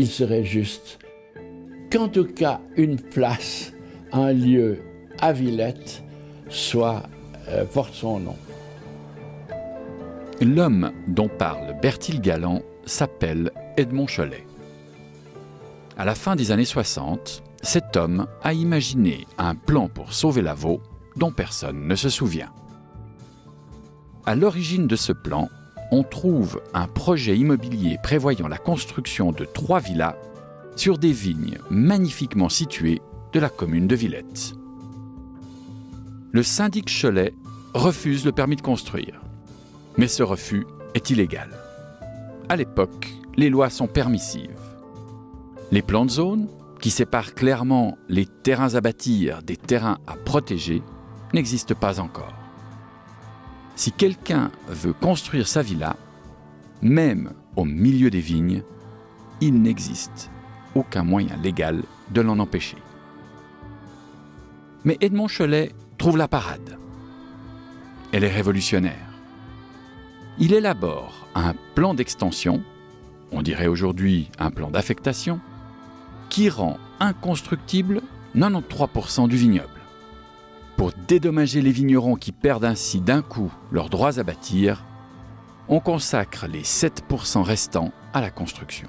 il serait juste qu'en tout cas une place, un lieu à Villette porte son nom. L'homme dont parle Bertil Galland s'appelle Edmond Chollet. À la fin des années 60, cet homme a imaginé un plan pour sauver Lavaux dont personne ne se souvient. À l'origine de ce plan, on trouve un projet immobilier prévoyant la construction de 3 villas sur des vignes magnifiquement situées de la commune de Villette. Le syndic Chollet refuse le permis de construire, mais ce refus est illégal. À l'époque, les lois sont permissives. Les plans de zone, qui séparent clairement les terrains à bâtir des terrains à protéger, n'existent pas encore. Si quelqu'un veut construire sa villa, même au milieu des vignes, il n'existe aucun moyen légal de l'en empêcher. Mais Edmond Chollet trouve la parade. Elle est révolutionnaire. Il élabore un plan d'extension, on dirait aujourd'hui un plan d'affectation, qui rend inconstructible 93% du vignoble. Pour dédommager les vignerons qui perdent ainsi d'un coup leurs droits à bâtir, on consacre les 7% restants à la construction.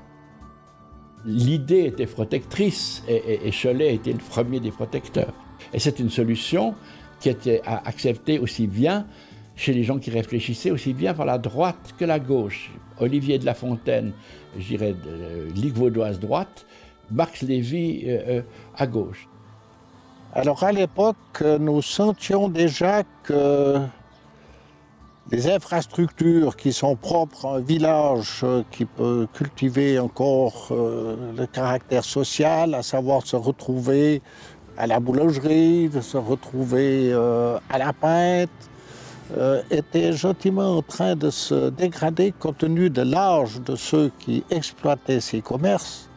L'idée était protectrice et Chollet était le premier des protecteurs. Et c'est une solution qui était acceptée aussi bien chez les gens qui réfléchissaient, aussi bien par la droite que la gauche. Olivier de La Fontaine, je dirais, Ligue vaudoise droite, Max Lévy à gauche. Alors à l'époque, nous sentions déjà que les infrastructures qui sont propres à un village qui peut cultiver encore le caractère social, à savoir se retrouver à la boulangerie, de se retrouver à la pinte, était gentiment en train de se dégrader compte tenu de l'âge de ceux qui exploitaient ces commerces.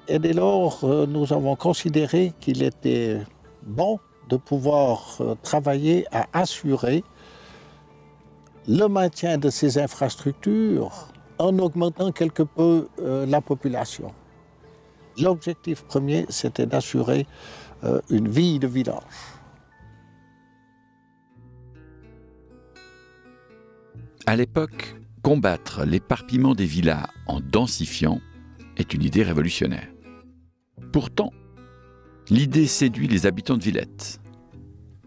Et dès lors, nous avons considéré qu'il était bon de pouvoir travailler à assurer le maintien de ces infrastructures en augmentant quelque peu la population. L'objectif premier, c'était d'assurer une vie de village. À l'époque, combattre l'éparpillement des villas en densifiant est une idée révolutionnaire. Pourtant, l'idée séduit les habitants de Villette.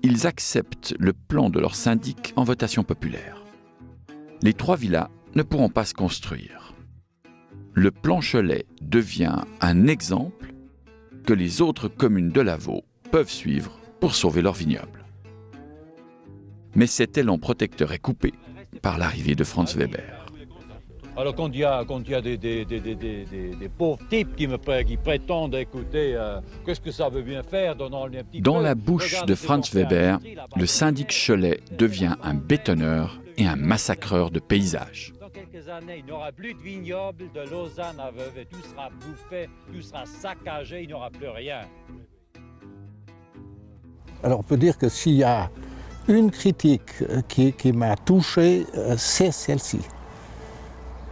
Ils acceptent le plan de leur syndic en votation populaire. Les 3 villas ne pourront pas se construire. Le plan Chollet devient un exemple que les autres communes de Lavaux peuvent suivre pour sauver leur vignoble. Mais cet élan protecteur est coupé par l'arrivée de Franz Weber. Alors quand il y a des pauvres types qui prétendent écouter qu'est-ce que ça veut bien faire, donnant-lui un petit Dans peu, la bouche regarde de ce Franz qu'on fait Weber, ici, là-bas. le syndic Chollet devient un bétonneur et un massacreur de paysages. Dans quelques années, il n'y aura plus de vignoble de Lausanne à Vevey, tout sera bouffé, tout sera saccagé, il n'y aura plus rien. Alors on peut dire que s'il y a une critique qui m'a touché, c'est celle-ci.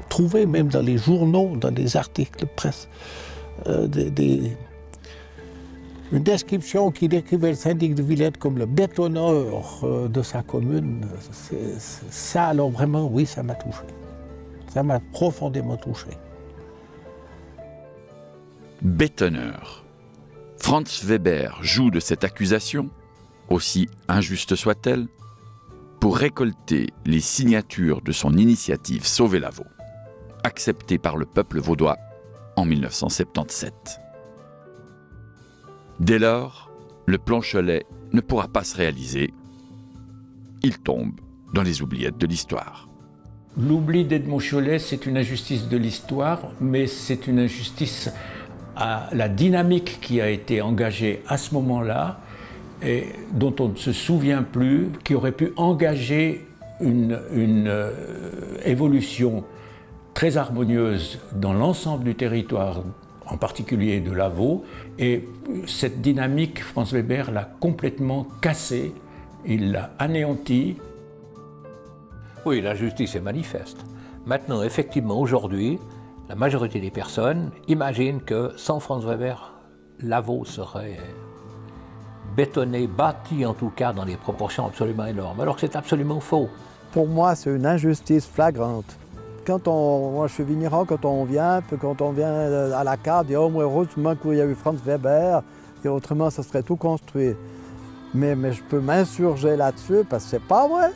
Trouver même dans les journaux, dans des articles de presse, une description qui décrivait le syndic de Villette comme le bétonneur de sa commune, ça alors vraiment, oui, ça m'a touché. Ça m'a profondément touché. Bétonneur. Franz Weber joue de cette accusation, aussi injuste soit-elle, pour récolter les signatures de son initiative Sauver Lavaux, acceptée par le peuple vaudois en 1977. Dès lors, le plan Chollet ne pourra pas se réaliser. Il tombe dans les oubliettes de l'histoire. L'oubli d'Edmond Chollet, c'est une injustice de l'histoire, mais c'est une injustice à la dynamique qui a été engagée à ce moment-là et dont on ne se souvient plus, qui aurait pu engager une évolution très harmonieuse dans l'ensemble du territoire, en particulier de Lavaux. Et cette dynamique, Franz Weber l'a complètement cassée, il l'a anéantie. Oui, l'injustice est manifeste. Maintenant, effectivement, aujourd'hui, La majorité des personnes imaginent que sans Franz Weber, Lavaux serait bétonné, bâti en tout cas dans des proportions absolument énormes, alors que c'est absolument faux. Pour moi, c'est une injustice flagrante. Moi je suis vigneron, quand on vient à la carte, on dit « Oh, moi, heureusement qu'il y a eu Franz Weber, et autrement, ça serait tout construit. » Mais je peux m'insurger là-dessus, parce que c'est pas vrai.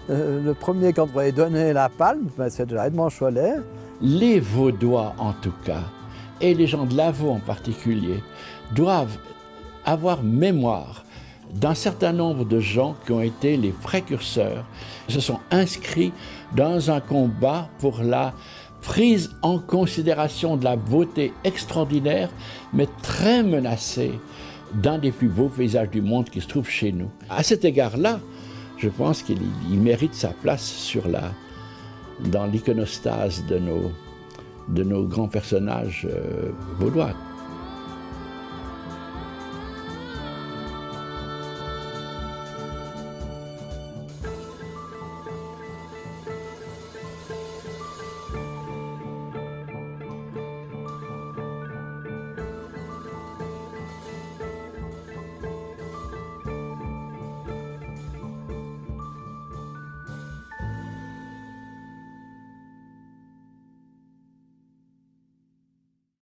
Le premier qu'on devrait donner la palme, c'est déjà Edmond Chollet. Les Vaudois, en tout cas, et les gens de Lavaux en particulier, doivent avoir mémoire d'un certain nombre de gens qui ont été les précurseurs, se sont inscrits dans un combat pour la prise en considération de la beauté extraordinaire, mais très menacée, d'un des plus beaux paysages du monde qui se trouve chez nous. À cet égard-là, je pense qu'il mérite sa place dans l'iconostase de nos grands personnages vaudois.